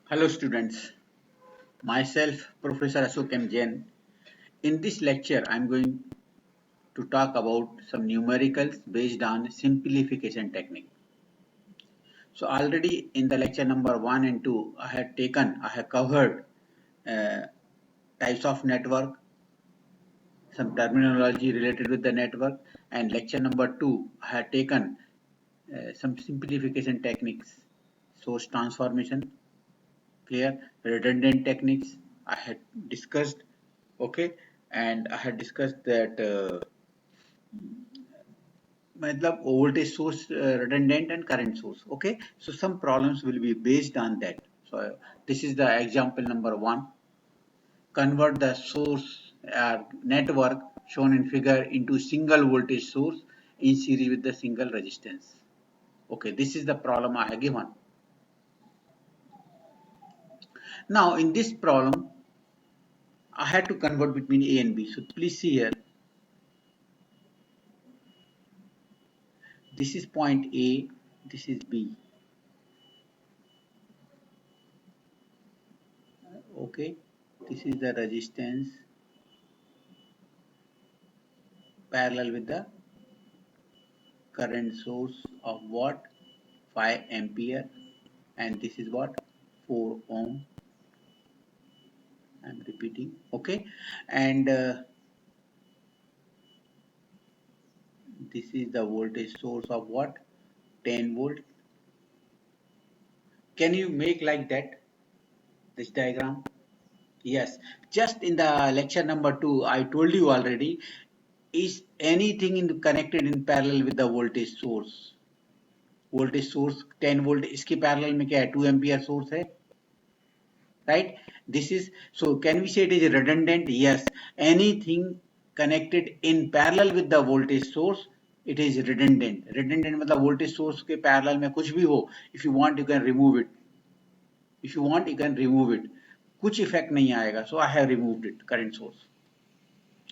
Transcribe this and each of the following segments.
Hello students, myself Professor Ashok M. Jain. In this lecture I am going to talk about some numericals based on simplification technique. So already in the lecture number 1 and 2 I have covered uh, types of network, some terminology related with the network, and lecture number 2 I have taken some simplification techniques, source transformation, clear, redundant techniques I had discussed. Okay, and I had discussed that matlab voltage source, redundant and current source. Okay, so some problems will be based on that. So this is the example number 1. Convert the source network shown in figure into single voltage source in series with the single resistance. Okay, this is the problem I have given. Now in this problem I had to convert between A and B. So please see here, this is point A, this is B. Okay, this is the resistance parallel with the current source of what, 5 ampere, and this is what, 4 ohm. I'm repeating. Okay, and this is the voltage source of what, 10 volt. Can you make like that, this diagram? Yes, just in the lecture number 2 I told you already, is anything connected in parallel with the voltage source. Voltage source 10 volt, इसके parallel में क्या है, 2 ampere source है, right? This is, so can we say it is redundant? Yes, anything connected in parallel with the voltage source, it is redundant. Redundant मतलब voltage source के parallel में कुछ भी हो, if you want you can remove it, if you want you can remove it, कुछ effect नहीं आएगा. So I have removed it, current source.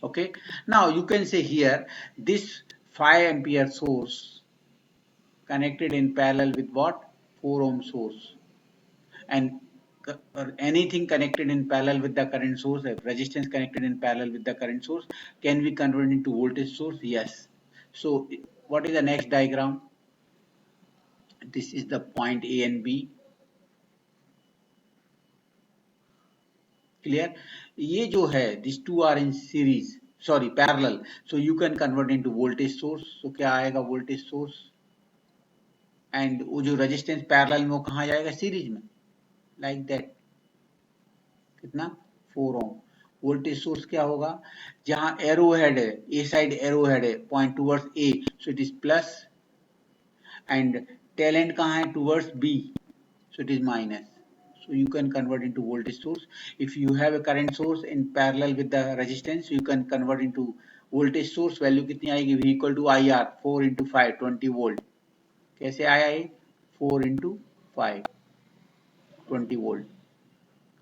Okay, now you can say here this 5 ampere source connected in parallel with what, 4 ohm source, and anything connected in parallel with the current source, resistance connected in parallel with the current source, can be converted into voltage source? Yes. So what is the next diagram? This is the point A and B. Clear? ये जो है, these two are in series, sorry parallel, so you can convert into voltage source. So क्या आएगा, voltage source, and वो जो resistance parallel में वो कहाँ जाएगा, series में, like that. कितना, 4 ohm. वोल्टेज सोर्स क्या होगा, जहां एरो हेड है, ए साइड एरो हेड है, point towards A, so it is plus, and tail end कहां है, towards B, so it is minus. So you can convert into voltage source. If you have a current source in parallel with the resistance, you can convert into voltage source. Value कितनी आएगी, V equal to IR, 4 into 5, 20 volt. कैसे आया ये, 4 into 5, 20 volt.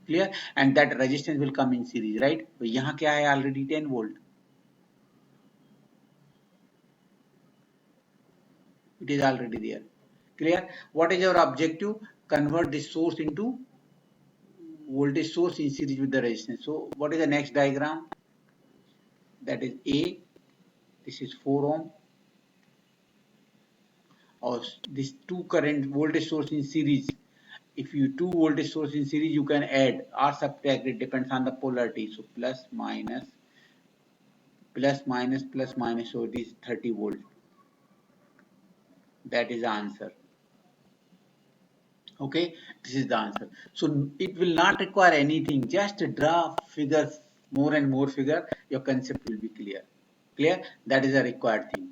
Clear? And that resistance will come in series, right? तो यहाँ क्या है, already 10 volt. It is already there. Clear? What is our objective? Convert this source into voltage source in series with the resistance. So what is the next diagram? That is A. This is 4 ohm. Or this two current voltage source in series. If you two voltage source in series, you can add or subtract. It depends on the polarity. So plus minus, plus minus, plus minus. So it is 30 volt. That is the answer. Okay, this is the answer. So it will not require anything, just draw figures, more and more figure, your concept will be clear. Clear? That is a required thing,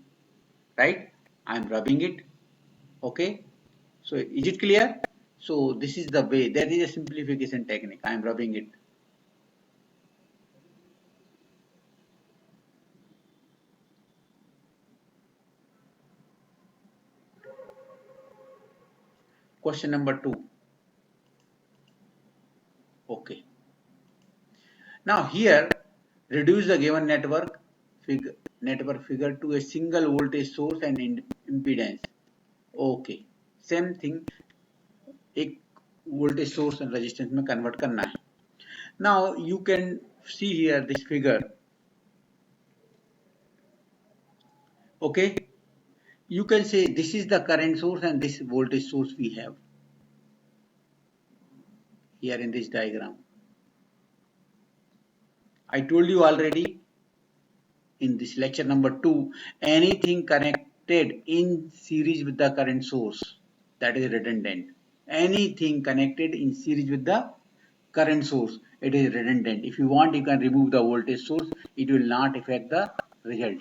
right? I am rubbing it. Okay, so is it clear? So this is the way, that is a simplification technique. I am rubbing it. Question number 2. Okay, now here reduce the given network figure to a single voltage source and impedance. Okay, same thing. एक voltage source and resistance में convert करना है. Now you can see here this figure. Okay, you can say this is the current source and this voltage source we have here in this diagram. I told you already in this lecture number 2, anything connected in series with the current source, that is redundant. Anything connected in series with the current source, it is redundant. If you want, you can remove the voltage source, it will not affect the result.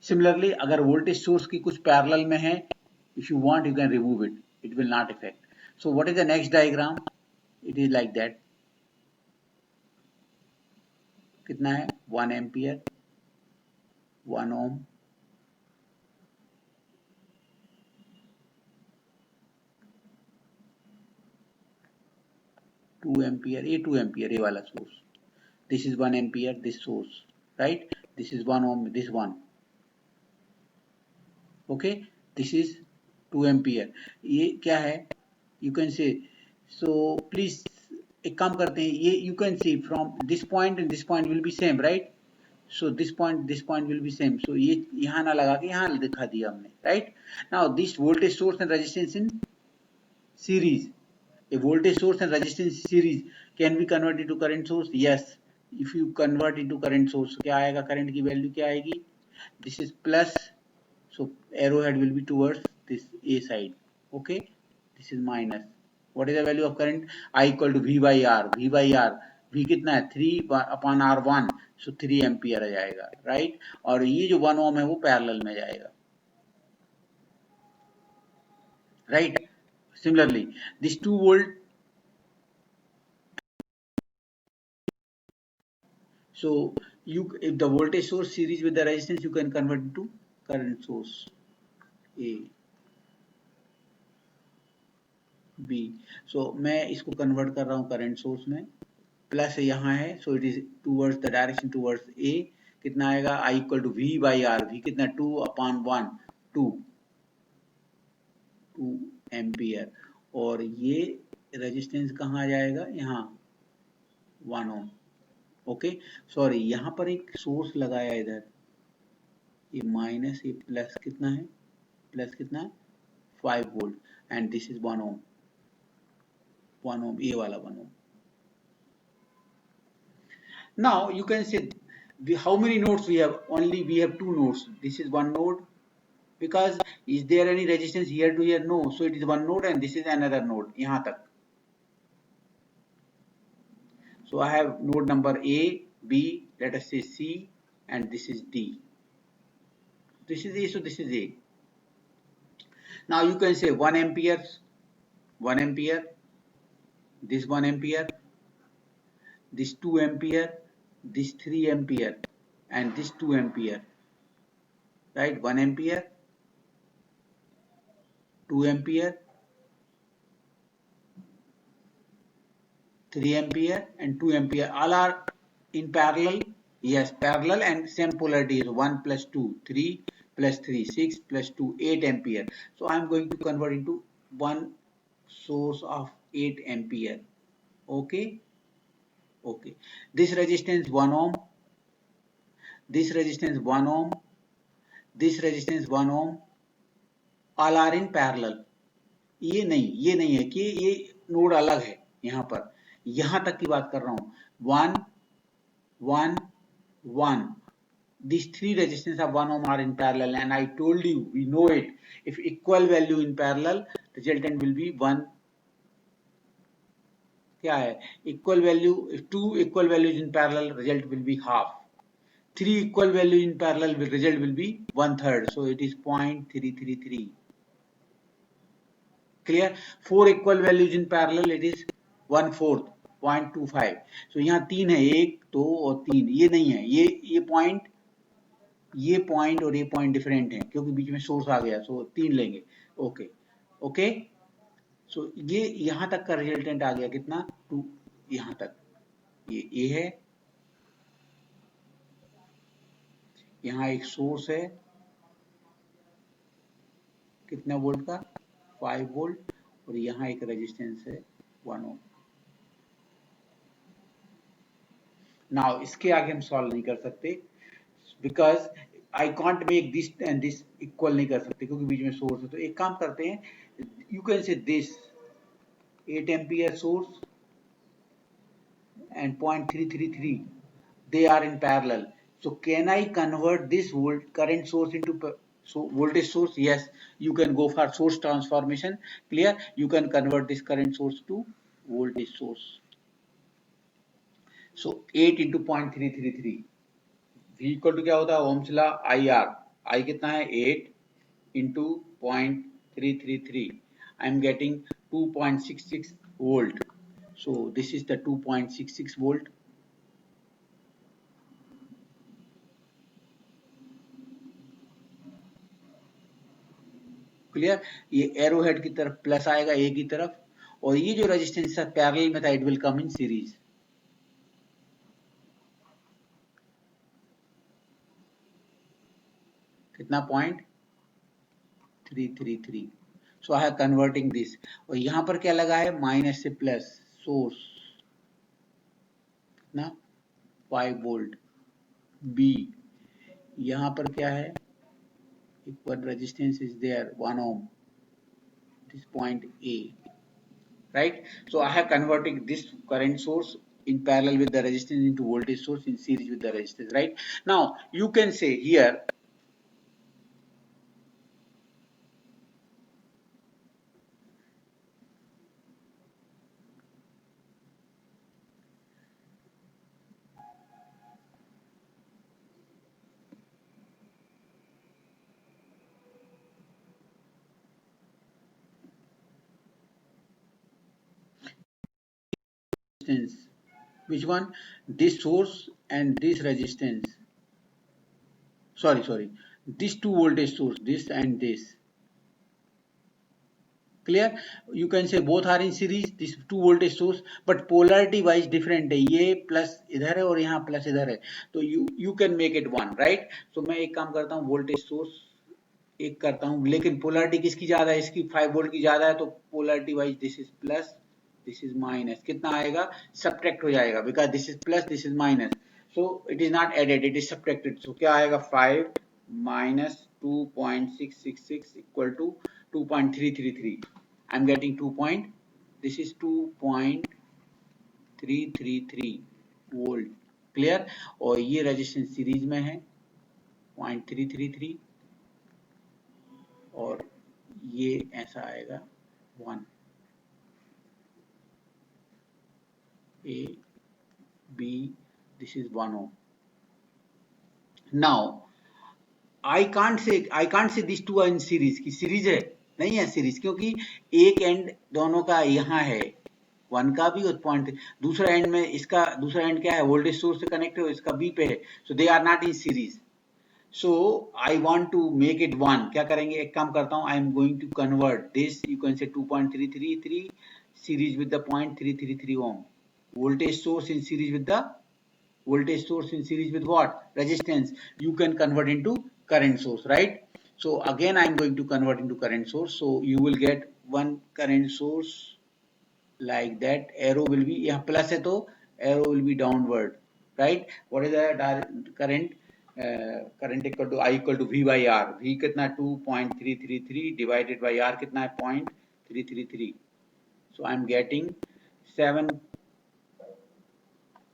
Similarly, अगर voltage source की कुछ parallel में है, if you want, you can remove it. It will not affect. So what is the next diagram? It is like that. कितना है? 1 ampere, 1 ohm, 2 ampere, ये 2 ampere ये वाला source. This is 1 ampere, this source, right? This is 1 ohm, this one. Okay, this is 2 ampere. ये क्या है? You can say. So please एक काम करते हैं, ये you can see from this point and this point will be same, right? So this point will be same. So ये यहाँ ना लगा के यहाँ दिखा दिया हमने, right? Now this voltage source and resistance in series. A voltage source and resistance series can be converted to current source. Yes, if you convert into current source, क्या आएगा? Current की value क्या आएगी? This is plus, so arrowhead will be towards this A side. Okay, this is minus. What is the value of current? I equal to V by R. V by R. V कितना है? 3 upon R1, so 3 ampere आ जाएगा, right? और ये जो 1 ओम है वो parallel में जाएगा, right? Similarly, this 2 volt. So if the voltage source series with the resistance, you can convert into current source A, B. So मैं इसको convert कर रहा हूँ current source में, प्लस यहाँ है, so it is towards the direction towards A. कितना आएगा? I equal to V by R. V कितना? 2 upon 1, 2 एम्पियर. और ये रेजिस्टेंस कहाँ आ जाएगा? यहाँ 1 ओम. ओके, सॉरी यहाँ पर एक सोर्स लगाया इधर, ये माइनस, ये प्लस कितना है? प्लस कितना है? 5 volt. And this is 1 ohm. 1 ohm, ये वाला 1 ohm. Now you can say how many nodes we have? Only we have 2 nodes. This is 1 node, because is there any resistance here to here? No. So it is 1 node and this is another node यहाँ तक. So I have node number A, B, let us say C, and this is D. This is A, so this is A. Now you can say 1 ampere, 1 ampere, this 1 ampere, this 2 ampere, this 3 ampere, and this 2 ampere. Right? 1 ampere, 2 ampere, 3 ampere, and 2 ampere. All are in parallel. Yes, parallel and same polarity is 1 plus 2, 3 plus 3, 6 plus 2, 8 ampere. So I am going to convert into one source of 8 ampere. Okay. Okay. This resistance 1 ohm. This resistance 1 ohm. This resistance 1 ohm. All are in parallel. ये नहीं है कि ये node अलग है. यहाँ पर यहाँ तक की बात कर रहा हूँ. 1 1 1. These 3 resistance of 1 ohm are in parallel, and I told you, we know it. If equal value in parallel, resultant will be 1. क्या है? Equal value. If 2 equal values in parallel, result will be half. 3 equal values in parallel, result will be 1/3. So it is 0.333. Clear? 4 equal values in parallel, it is 1/4, 0.25. So यहाँ 3 है, 1 2 और 3. ये नहीं है, ये point और ये पॉइंट डिफरेंट है क्योंकि बीच में सोर्स आ गया. सो 3 लेंगे. Okay okay. सो ये यहाँ तक का रिजल्टेंट आ गया कितना? 2. यहाँ तक ये है. यहाँ एक सोर्स है कितना वोल्ट का? 5 वोल्ट. और यहाँ एक रेजिस्टेंस है 1 ओम। नाउ इसके आगे हम सॉल्व नहीं कर सकते because I can't make this and this equal नहीं कर सकते क्योंकि बीच में सोर्स है। तो एक काम करते हैं, you can say this 8 ampere source and 0.333 they are in parallel. So can I convert this current source into voltage source? Yes, you can go for source transformation. Clear? You can convert this current source to voltage source. So 8 into 0.333 V equal to क्या होता है Ohm's law IR, I कितना है 8 into 0.333. I am getting 2.66 volt. So this is the 2.66 volt. Clear? ये arrow head की तरफ plus आएगा ए की तरफ, और ये जो रेजिस्टेंस है पैरेलल में था it will come in series. कितना 0.333। सो आई एम कन्वर्टिंग दिस, और यहां पर क्या लगा है माइनस से प्लस सोर्स कितना 5 वोल्ट बी, यहां पर क्या है equal resistance is there 1 ohm, this point A, right? So I have converted this current source in parallel with the resistance into voltage source in series with the resistance, right? Now you can say here resistance, which one? This source and this resistance, sorry, this two voltage source, this and this. Clear? You can say both are in series, this two voltage source, but polarity wise different है, ये plus इधर है और यहाँ plus इधर है, तो you can make it one, right? So मैं एक काम करता हूँ वोल्टेज सोर्स एक करता हूँ, लेकिन पोलैरिटी किसकी ज्यादा है, इसकी 5 वोल्ट की ज्यादा है, तो polarity wise this is plus this is minus, कितना आएगा सब्ट्रैक्ट हो जाएगा because this is plus this is minus, so it is not added it is subtracted. So क्या आएगा 5 minus 2.666 equal to 2.333। I am getting 2 point, this is 2.333 volt. Clear? और ये resistance series में है 0.333 और ये ऐसा आएगा 1 A B, this is 1 ohm. Now I can't say these two are in series, की सीरीज है नहीं है सीरीज, क्योंकि एक एंड दोनों का यहाँ है 1 का भी और पॉइंट, दूसरा एंड में इसका दूसरा एंड क्या है वोल्टेज सोर्स से कनेक्ट है, इसका बी पे है, so they are not in series. So I want to make it one, क्या करेंगे एक काम करता हूँ, I am going to convert this, you can say 2.333 series with the 0.333 ohm, voltage source in series with the voltage source in series with what resistance, you can convert into current source, right? So again I am going to convert into current source, so you will get one current source like that, arrow will be यहाँ plus है तो arrow will be downward, right? What is the current? Current equal to I equal to V by R, V कितना 2.333 divided by R कितना है 0.333, so I am getting 7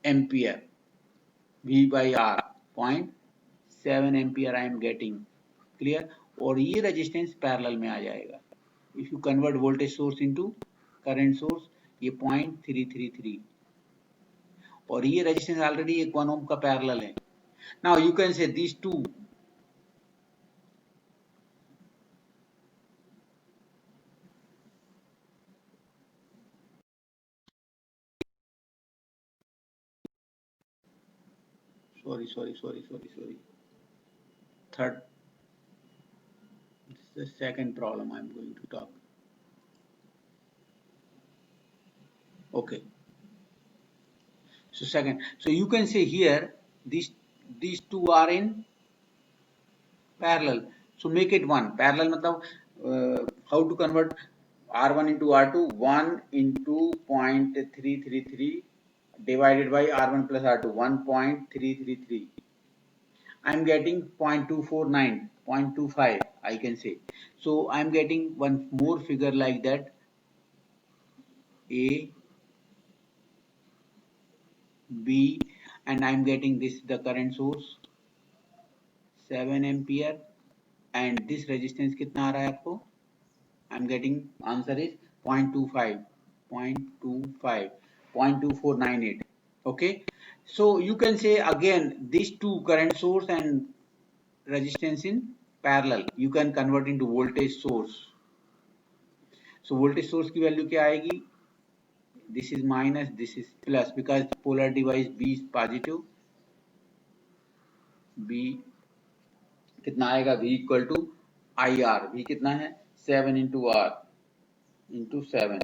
ampere, V by R 0.7 ampere I am getting। Clear? और ये resistance parallel में आ जाएगा if you convert voltage source into current source, ये 0.333 और ये रेजिस्टेंस ऑलरेडी एक 1 ओम का पैरेलल है। Now you can say these two, sorry, third, this is the second problem I am going to talk. Okay, so second, so you can say here these two are in parallel, so make it one। parallel मतलब how to convert, R1 into R2, 1 into 0.333 divided by R1 plus R2, 1.333. I'm getting 0.249, 0.25, I can say. So I'm getting one more figure like that, A, B, and I'm getting this the current source 7 ampere, and this resistance कितना आ रहा है आपको? I'm getting answer is 0.25, 0.25, 0.2498. Okay, so you can say again these two current source and resistance in parallel you can convert into voltage source. So voltage source की value क्या आएगी? This is minus, this is plus because polar device B is positive. B कितना आएगा? V equal to IR. V कितना है? 7 into R into 7.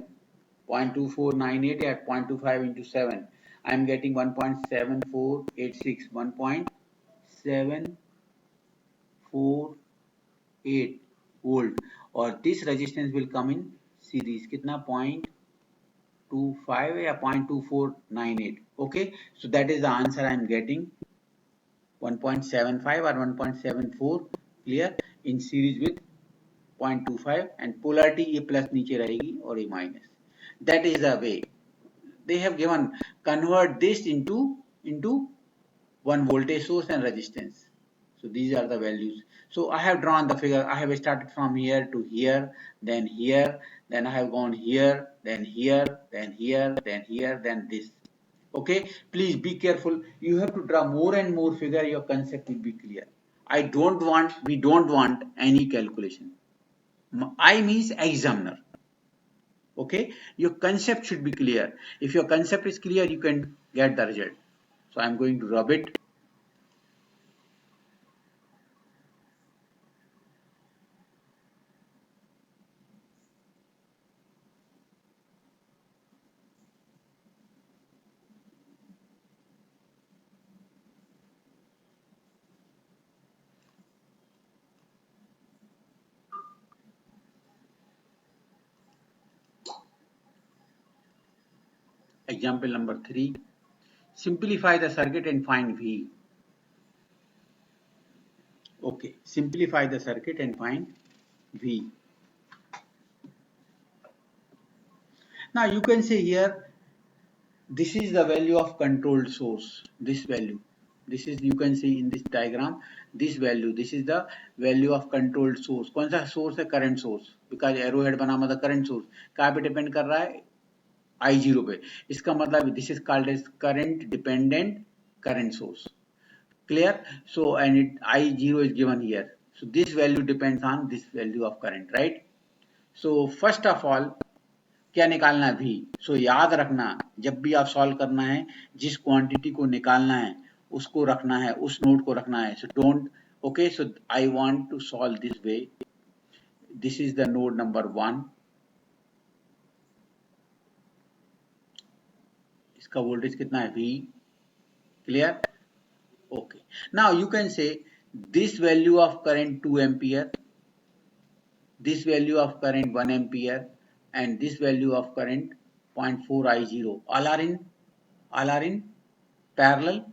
0.2498 at 0.25 into 7. I am getting 1.7486. 1.748 volt. Or this resistance will come in series. कितना? 0.25 या 0.2498. Okay. So that is the answer I am getting. 1.75 or 1.74 clear in series with 0.25 and polarity ये plus नीचे रहेगी और ये minus. That is the way they have given. Convert this into one voltage source and resistance. So these are the values. So I have drawn the figure. I have started from here to here, then here, then I have gone here, then here, then here, then here, then this. Okay, please be careful. You have to draw more and more figure. Your concept will be clear. We don't want any calculation. I means examiner. Okay, your concept should be clear. If your concept is clear, you can get the result. So I'm going to rub it. Example number 3. Simplify the circuit and find V. Okay, simplify the circuit and find V. Now you can say here, this is the value of controlled source. This value. This is, you can see in this diagram, this value. This is the value of controlled source. कौन सा source है? Current source. Because arrowhead बना मतलब current source. कहाँ पे depend कर रहा है? I0 पे. इसका मतलब this is called as current dependent current source. Clear? So and it I0 is given here. So this value depends on this value of current, right? So first of all क्या निकालना है? V. So याद रखना, जब भी आप solve करना है, जिस क्वांटिटी को निकालना है उसको रखना है, उस नोड को रखना है. So don't. Okay, so I want to solve this way. This is the node number 1. इसका वोल्टेज कितना है? V. Clear? Okay. Now you can say this value of current 2 ampere, this value of current 1 ampere, and this value of current 0.4 I0 all are in parallel.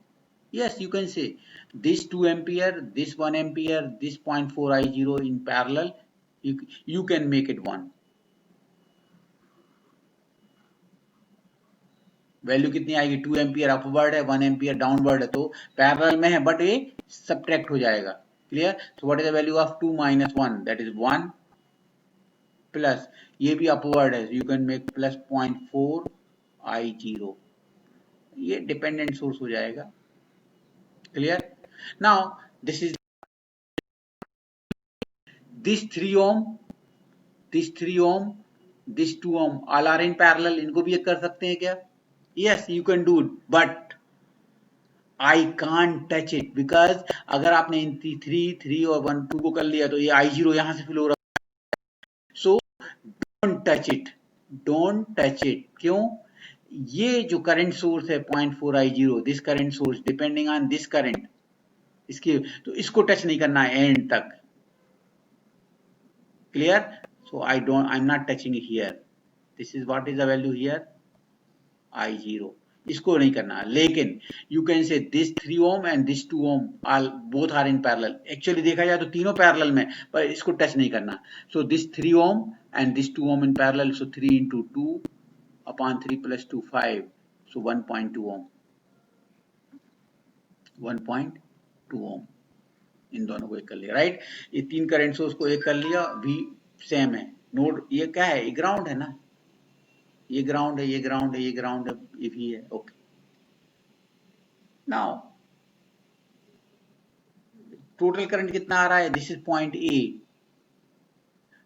Yes, you can say this 2 ampere, this 1 ampere, this 0.4 I0 in parallel. You can make it 1. Value कितनी आएगी? 2 ampere upward है, 1 ampere downward है, तो parallel में है but ये subtract हो जाएगा. Clear? So what is the value of 2 minus 1? That is 1 plus ये भी अपवर्ड है, you can make plus 0.4 I0. ये डिपेंडेंट सोर्स हो जाएगा. Clear? Now this is this 3 ohm, this 3 ohm, this 2 ohm all are in parallel. इनको भी कर सकते हैं क्या? Yes, you can do it, but I can't touch it because अगर आपने इन 3 और 1 2 को कर लिया तो ये I0 यहां से फ्लो हो रहा है. So don't touch it, don't touch it. क्यों? ये जो करंट सोर्स है 0.4 I0, this current source depending on this current, इसकी तो इसको टच नहीं करना है एंड तक. Clear? So I'm not touching it here. This is what is the value here, I0. इसको नहीं करना, लेकिन you can say this 3 ohm and this 2 ohm both are in parallel. Actually देखा जाए तो तीनों parallel में, पर इसको टच नहीं करना. So this 3 ohm and this 2 ohm in parallel. So 3 into 2 upon 3 plus 2 5. So 1.2 ohm. 1.2 ohm. इन दोनों को एक कर लिया, राइट. ये तीन करंट सोर्स को एक कर लिया, भी सेम है. नोड ये क्या है, ये ग्राउंड है ना, ये ग्राउंड है, ये ग्राउंड है, ये ग्राउंड है, ये भी है. ओके. नाउ टोटल करंट कितना आ रहा है, this is point A.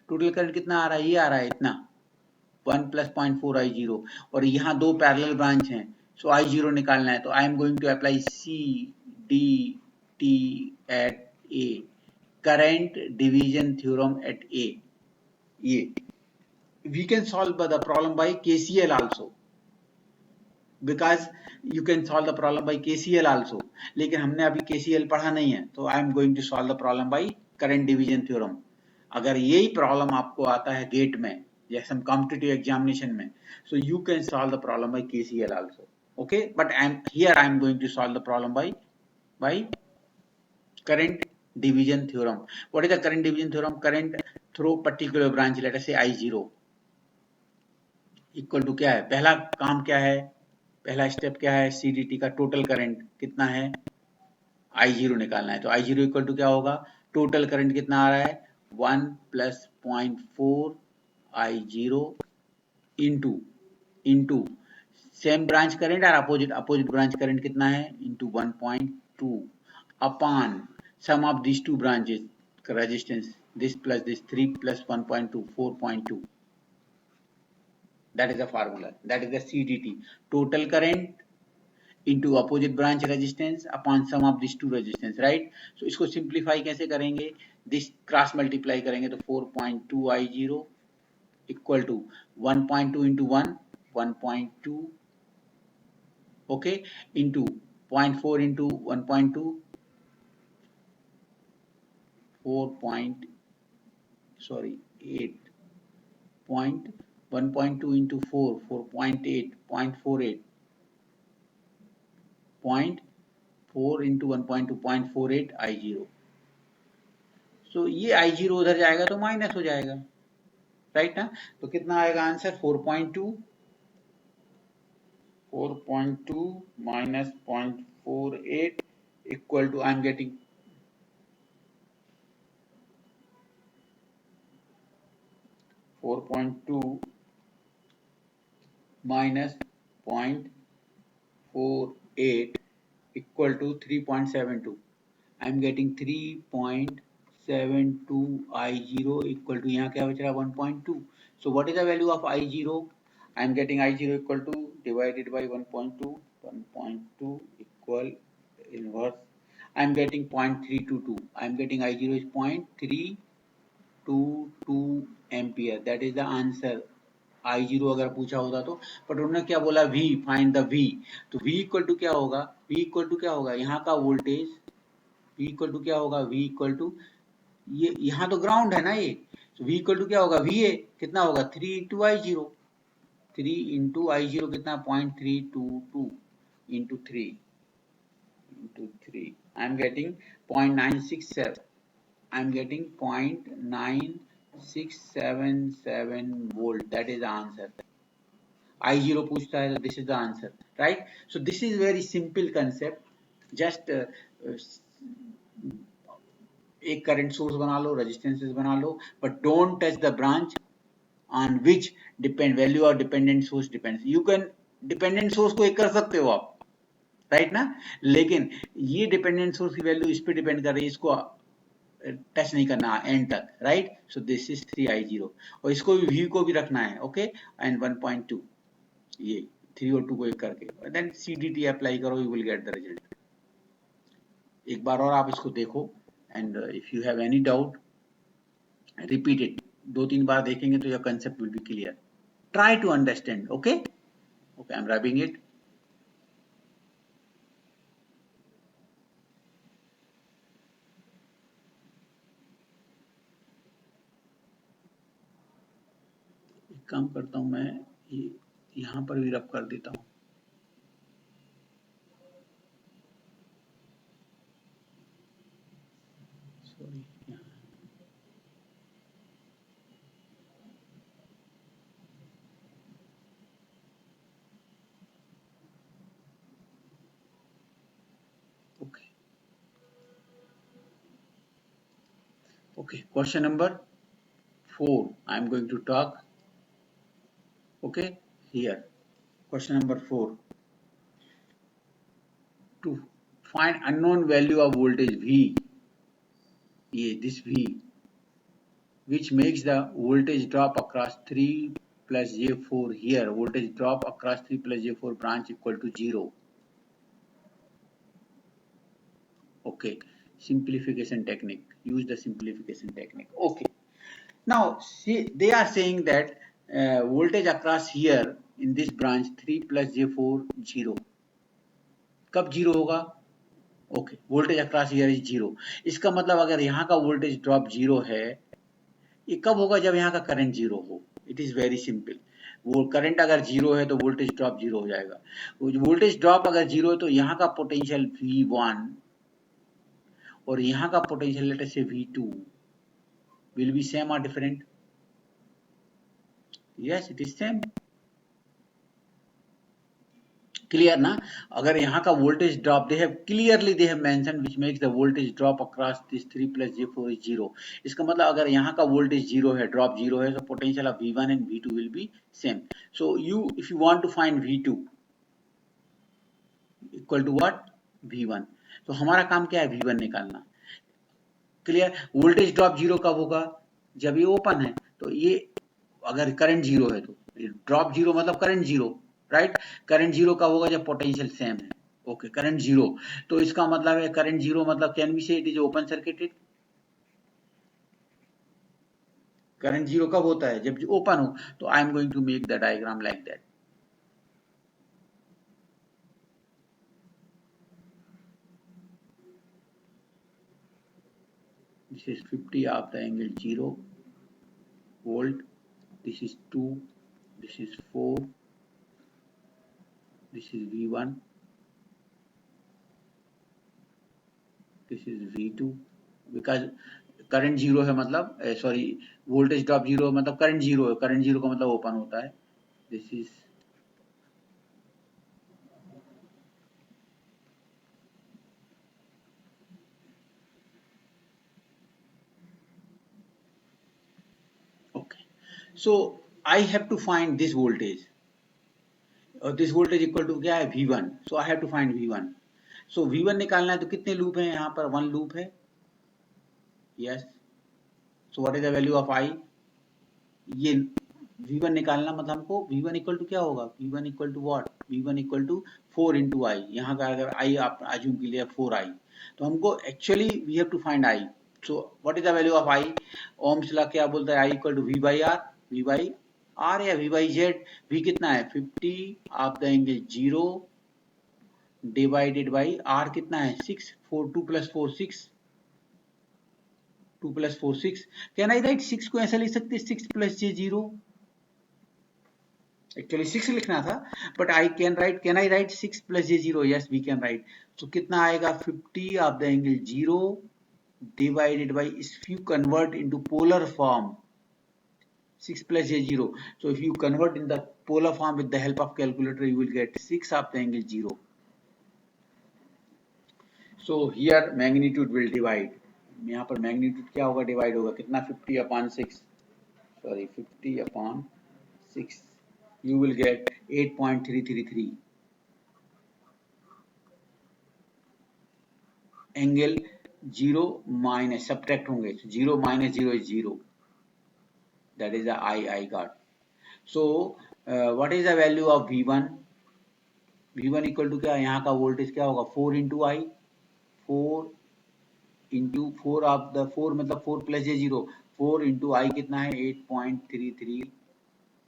Total current कितना आ रहा है, ये आ रहा है इतना 1 प्लस 0.4 I0. और यहाँ दो पैरेलल ब्रांच हैं, सो I0 निकालना है. तो I am going to apply C D T at A, current division theorem at A. ये we can solve the problem by KCL also, because you can solve the problem by KCL also. लेकिन हमने अभी KCL पढ़ा नहीं है, तो I am going to solve the problem by current division theorem. अगर यही प्रॉब्लम आपको आता है गेट में या some competitive examination में, so you can solve the problem by KCL also. Okay, but here I am going to solve the problem by current division theorem. What is the current division theorem? Current through particular branch, let us say I0 equal to क्या है, पहला काम क्या है, पहला step क्या है, CDT का टोटल करंट कितना है, I0 निकालना है. तो I0 इक्वल टू क्या होगा, टोटल करंट कितना आ रहा है 1 plus 0.4 I0 into same branch current और अपोजिट ब्रांच करंट कितना है into 1.2 upon sum of this two branches resistance, this plus this 3 plus 1.2 4.2. That is the formula. That is the CDT. Total current into opposite branch resistance upon sum of these two resistance, right? So इसको simplify कैसे करेंगे? This cross multiply करेंगे तो 4.2 I0 equal to 1.2 into 1, 1.2, okay, into 0.4 into 1.2, 8 point 1.2 into 4, 4.8, 0.48, 0.4 into 1.2, 0.48 I0. सो ये I0 उधर जाएगा तो minus हो जाएगा, राइट ना. तो कितना आएगा answer 4.2 minus 0.48 equal to I am getting 4.2 minus 0.48 equal to 3.72. I am getting 3.72 I0 equal to, यहाँ क्या बच रहा है 1.2. So what is the value of I0? I am getting I0 equal to divided by 1.2 equal inverse. I am getting 0.322. I am getting I0 is 0.322 ampere. That is the answer. I0 अगर पूछा होता तो, but उन्होंने क्या बोला V, find the V. तो V equal to क्या होगा, V इक्वल टू क्या होगा, यहाँ का वोल्टेज V इक्वल टू क्या होगा, V इक्वल टू ये यहाँ तो ग्राउंड है ना ये, तो V इक्वल टू क्या होगा, VA कितना होगा 3 इंटू I0, 3 इंटू I0 कितना 0.322 into 3 I am getting 0.967, I am getting 0.9677 volt. That is the answer. I0 पूछता है तो this is the answer, right? So this is very simple concept. Just एक current source बना लो, resistances बना लो, but don't touch the branch on which depend value of dependent source depends. You can dependent source को एक कर सकते हो आप, right ना, लेकिन ये डिपेंडेंट सोर्स की वैल्यू इस पे डिपेंड कर रही है, इसको टच नहीं करना एंड तक, right. So this is 3I0 और इसको भी V को भी रखना है, ओके, एंड 1.2 ये 3 और 2 को एक करके देन CDT अप्लाई करो, you will get the result. एक बार और आप इसको देखो and if you have any doubt repeat it. 2-3 बार देखेंगे तो your concept will be clear. Try to understand. Okay okay, I am rubbing it. काम करता हूं मैं, यहाँ पर भी रब कर देता हूं। Sorry, okay okay. Question number 4 I am going to talk. Okay, here question number 4, to find unknown value of voltage V, this V, which makes the voltage drop across 3 plus J4, here voltage drop across 3 plus J4 branch equal to 0. Okay, simplification technique, use the simplification technique. Okay, now see, they are saying that voltage across here in this branch 3 plus J4 0. कब 0 होगा? Okay, voltage across here is 0। इसका मतलब अगर यहाँ का voltage drop 0 है, ये कब होगा? जब यहाँ का करंट 0 हो। It is very simple. वो करंट अगर 0 है तो वोल्टेज ड्रॉप 0 हो जाएगा। वोल्टेज ड्रॉप अगर 0 है तो यहाँ का पोटेंशियल V1 और यहाँ का पोटेंशियल लेट अस से V2 विल बी सेम और different? Yes, it is same. Clear ना? अगर यहाँ का voltage drop they have clearly they have mention which makes the voltage drop across this 3 plus J4 is 0। इसका मतलब अगर यहाँ का वोल्टेज 0 है, ड्रॉप 0 है, so potential of V1 and V2 will be same. So you, if you want to find V2 equal to what? V1. तो हमारा काम क्या है? V1 निकालना। क्लियर? वोल्टेज ड्रॉप 0 कब होगा? जब ये ओपन है। तो ये अगर करंट 0 है तो ड्रॉप 0 मतलब करंट 0, राइट? करंट 0 कब होगा? जब पोटेंशियल सेम है। ओके, करंट 0, तो इसका मतलब है करंट 0 मतलब can we say it is open circuited. Current 0 कब होता है? जब ओपन हो। तो I am going to make the diagram like that. This is 50 of the angle 0 volt, this is 2, this is 4, this is V1, this is V2, because current 0 है मतलब sorry voltage drop 0 है मतलब current 0 है। Current 0 का मतलब open होता है। This is okay. So I have to find this voltage, और दिस वोल्टेज इक्वल टू क्या है? V1। So I have to find V1। So V1 निकालना है तो कितने लूप हैं यहाँ पर? 1 लूप है। Yes, so what is the value of I? ये V1 निकालना मतलब हमको V1 इक्वल टू क्या होगा? V1 equal to what? V1 equal to 4 into I. यहाँ का अगर I आप अज्यूम के लिए 4I, तो हमको actually we have to find I। So what is the value of I? Ohm's law क्या बोलता है? I equal to V by R, V by R या V बाई Z। V कितना है? 50 of the angle 0 divided by R कितना है? 6। 4 2 plus 4 6, 2 plus 4 6। Can I write 6 को ऐसा लिख सकते हैं 6 प्लस J0? एक्चुअली 6 लिखना था, but I can I write 6 plus J0? Yes, we can write. तो कितना आएगा? 50 of the angle 0 divided by, if you convert into polar form, 6 plus J0. So if you convert in the polar form with the help of calculator, you will get 6 of the angle 0. So here magnitude will divide. यहाँ पर magnitude क्या होगा? Divide होगा। कितना? 50 upon 6, sorry 50 upon 6, you will get 8.333 angle 0 minus subtract होंगे। 0 minus 0 is 0, that is the I got. So what is the value of V1? V1 equal to क्या? यहाँ का वोल्टेज क्या होगा? 4 into I, 4 into 4 of the 4 मतलब 4 plus J0, 4 into आई कितना है? 8.33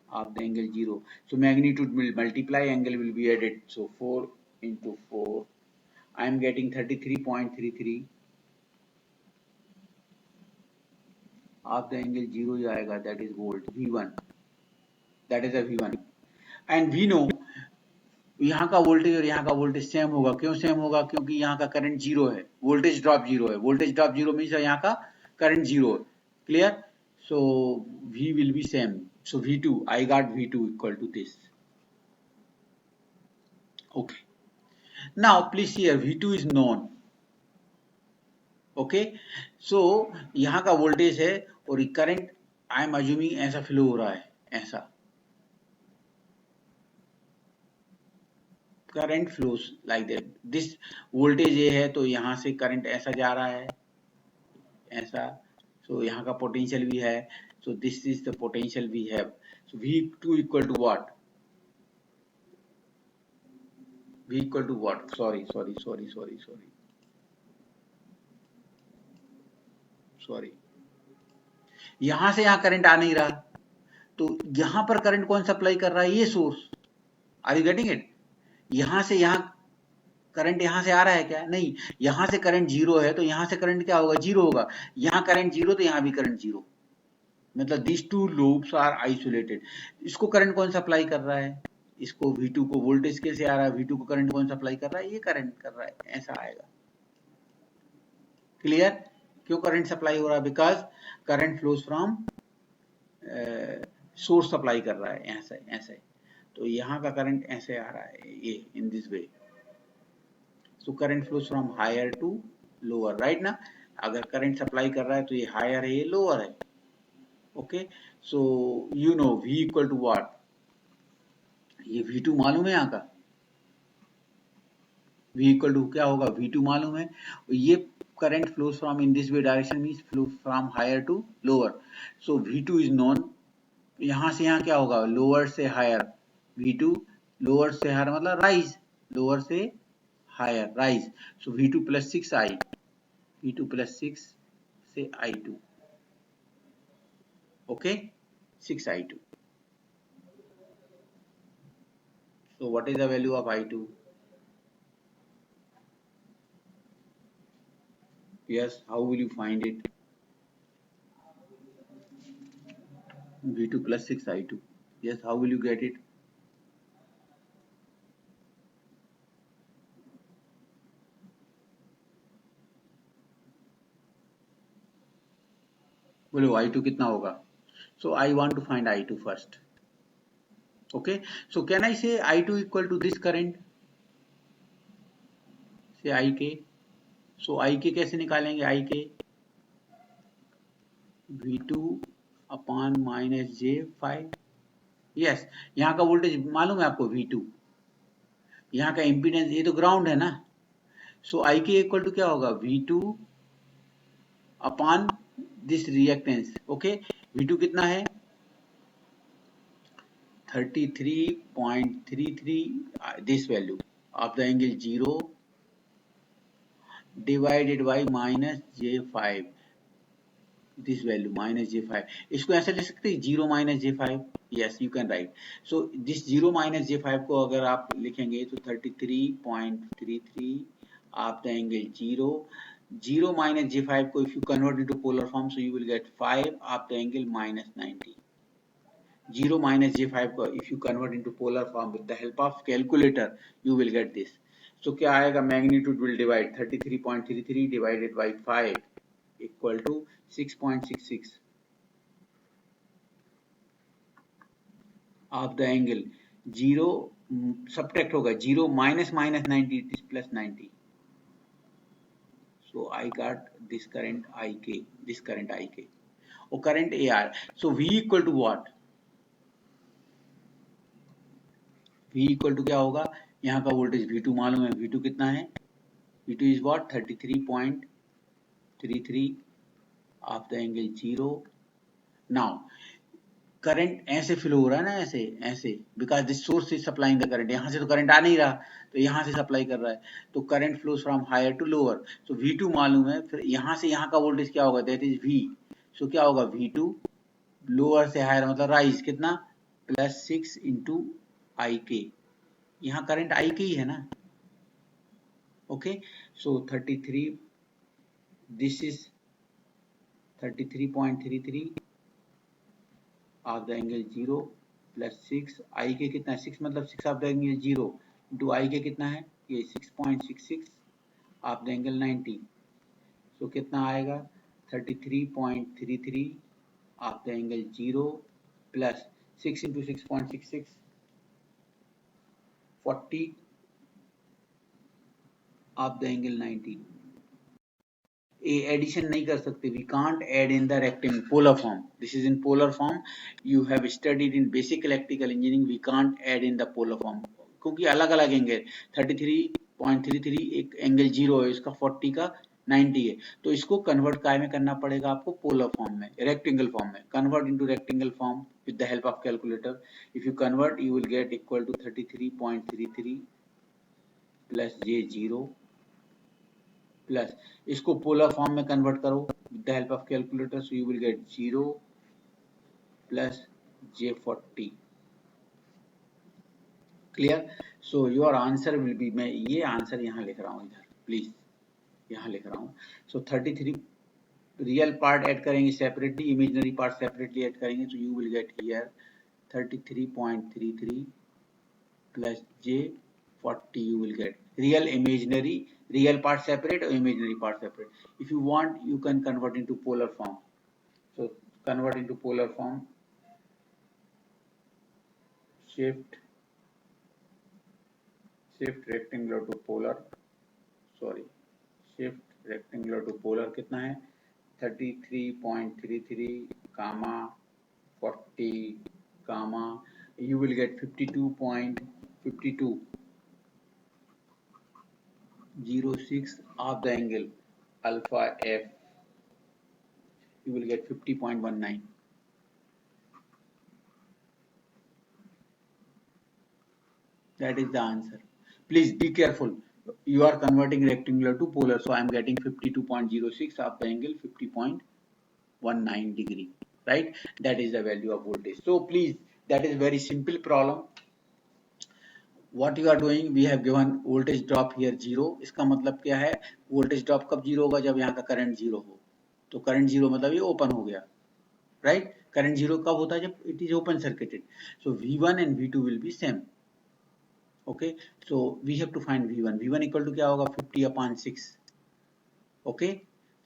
of the angle 0. So magnitude will multiply, angle will be added. So 4 into 4, I am getting 33.33 of the angle 0 ही आएगा, that is volt V1. That is a V1 and we know यहाँ का voltage और यहाँ का voltage same होगा। क्यों same होगा? क्योंकि यहाँ का करंट जीरो है, वोल्टेज ड्रॉप जीरो है। वोल्टेज ड्रॉप जीरो मीन्स यहाँ का करंट जीरो है। Clear? So V will be same. So V2, I got V2 equal to this. Okay. Now please here V2 is known. Okay. So यहाँ का voltage है और current I am assuming ऐसा flow हो रहा है, ऐसा current flows like that. This voltage ये है तो यहाँ से करंट ऐसा जा रहा है, ऐसा। सो यहाँ का पोटेंशियल भी है। So this is the potential we have. So V2 equal to what? V equal to what? Sorry, यहां से यहां करंट आ नहीं रहा, तो यहां पर करंट कौन सप्लाई कर रहा है? ये source. Are you getting it? यहां से यहां करंट यहां से आ रहा है क्या? नहीं, यहां से करंट जीरो है तो यहां से करंट क्या होगा? जीरो होगा। यहां करंट जीरो तो यहां भी करंट जीरो, मतलब this two loops are isolated. इसको करंट कौन सप्लाई कर रहा है? इसको V2 को वोल्टेज कैसे आ रहा है? V2 को करंट कौन सप्लाई कर रहा है? ये करंट कर रहा है, ऐसा आएगा। क्लियर? क्यों करंट सप्लाई हो रहा है? Because current flows from source supply कर रहा है, ऐसे ऐसे। तो यहाँ का करंट ऐसे आ रहा है, ये in this way. So current flows from higher to lower, right ना? अगर करंट सप्लाई कर रहा है तो ये हायर है, ये लोअर है। Okay, so you know V equal to what? ये V2 मालूम है यहाँ का। V इक्वल टू क्या होगा? V2 मालूम है। ये current flows from in this way direction means flow from higher to lower. So V2 is known. यहां से यहां क्या होगा? लोअर से हायर। V2 लोअर से हायर मतलब राइज, लोअर से higher rise. So V2 plus 6I, V2 plus 6 से I2। Okay, 6I2। So what is the value of I2? Yes, how will you find it? V2 plus 6I2. Yes, how will you get it? बोलो I2 कितना होगा? So I want to find I2 first. Okay, so can I say I2 equal to this current? Say IK. So IK कैसे निकालेंगे? IK V2 upon minus J5। Yes, यहाँ का voltage मालूम है आपको V2। यहाँ का इम्पीडेंस ये तो ग्राउंड है ना। सो IK इक्वल टू क्या होगा? V2 upon this reactance. Okay, V2 कितना है? 33.33, this value of the angle 0 divided by minus J5, this value minus J5। इसको ऐसे लिख सकते हैं 0 minus J5। yes, you can write। so this 0 minus J5 को अगर आप लिखेंगे तो 33.33 of the angle 0, 0 minus J5 को if you convert into polar form, so you will get 5 of the angle minus 90। 0 minus J5 को if you convert into polar form with the help of calculator, you will get this। so क्या आएगा? magnitude will divide 33.33 divided by 5 equal to 6.66 of the angle 0 subtract होगा 0 minus 90 it is plus 90। so I got this current IK, this current IK और current AR। so V equal to what? V equal to क्या होगा? यहाँ का voltage V2 मालूम है। V2 कितना है? V2 is what? 33.33 of the angle 0। Now current ऐसे फ्लो हो रहा है ना, ऐसे ऐसे, because this source is supplying the current. यहाँ से तो करंट आ नहीं रहा, तो यहाँ से सप्लाई कर रहा है, तो current flows from higher to lower. So V2 मालूम है, फिर यहाँ से यहाँ का वोल्टेज क्या होगा? That is V। सो क्या होगा? V2 लोअर से हायर मतलब राइज कितना? Plus 6 into IK। यहाँ करंट IK ही है ना। okay, so 33, this is 33.33 of the angle 0 plus 6 आई के कितना है 6 मतलब 6 आप देंगे 0 इंटू आई के कितना है ये 6.66 आप देंगे 90 तो कितना आएगा 33.33 आप देंगे 0 प्लस 6 इंटू 6.66 40 आप देंगे 90 एडिशन नहीं कर सकते we can't add in the rectangle polar form this is in polar form you have studied in basic electrical engineering we can't add in the polar form क्योंकि अलग अलग एंगल 33.33 एक angle 0 है इसका 40 का 90 है तो इसको कन्वर्ट काय में करना पड़ेगा आपको पोलर फॉर्म में रेक्टेंगल फॉर्म में convert into rectangle form with the help of calculator if you convert you will get equal to 33.33 plus j 0 plus इसको पोलर फॉर्म में कन्वर्ट करो with the help of calculator so you will get 0 plus j40 clear so your answer will be मैं ये answer यहाँ लिख रहा हूँ इधर प्लीज यहाँ लिख रहा हूँ सो 33 रियल पार्ट ऐड करेंगे separately imaginary part separately add करेंगे तो you will get here 33.33 plus j40 you will get real imaginary real part separate or imaginary part separate if you want you can convert into polar form so convert into polar form shift rectangular to polar sorry shift rectangular to polar कितना है 33.33 comma 40 comma you will get 52.52 06 of the angle alpha f you will get 50.19 that is the answer please be careful you are converting rectangular to polar so I am getting 52.06 of the angle 50.19 degree right that is the value of voltage so please that is very simple problem what you are doing we have given voltage drop here 0 इसका मतलब क्या है voltage drop कब 0 होगा जब यहाँ का current 0 हो तो current 0 मतलब ये open हो गया right current 0 कब होता है जब it is open circuited so V1 and V2 will be same okay so we have to find V1 equal to क्या होगा 50/6 okay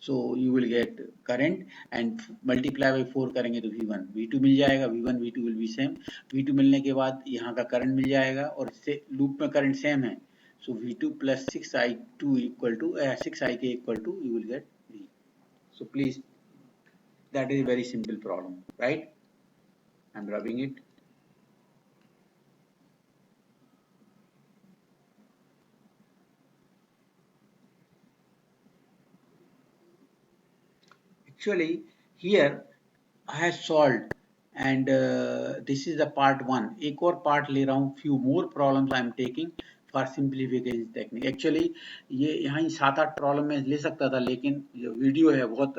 so you will get current and multiply by 4 करेंगे तो V1 मिल जाएगा V1 V2 will be same V2 मिलने के बाद यहाँ का करंट मिल जाएगा और इससे लूप में करंट सेम है so V2 plus 6I2 equal to 6IK equal to you will get V so please that is a very simple problem right I'm rubbing it actually here I have solved and this is the part 1 एक और part ले रहा हूँ few more problems I am taking for simplification technique actually ये यहाँ 7-8 problem में ले सकता था लेकिन जो वीडियो है बहुत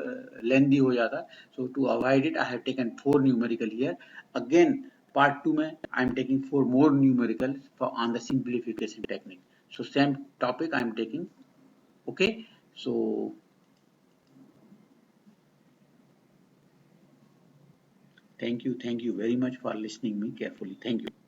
lengthy हो जाता so to avoid it I have taken 4 numerical here again part 2 में I am taking 4 more numerical for on the simplification technique so same topic I am taking okay so thank you very much for listening me carefully thank you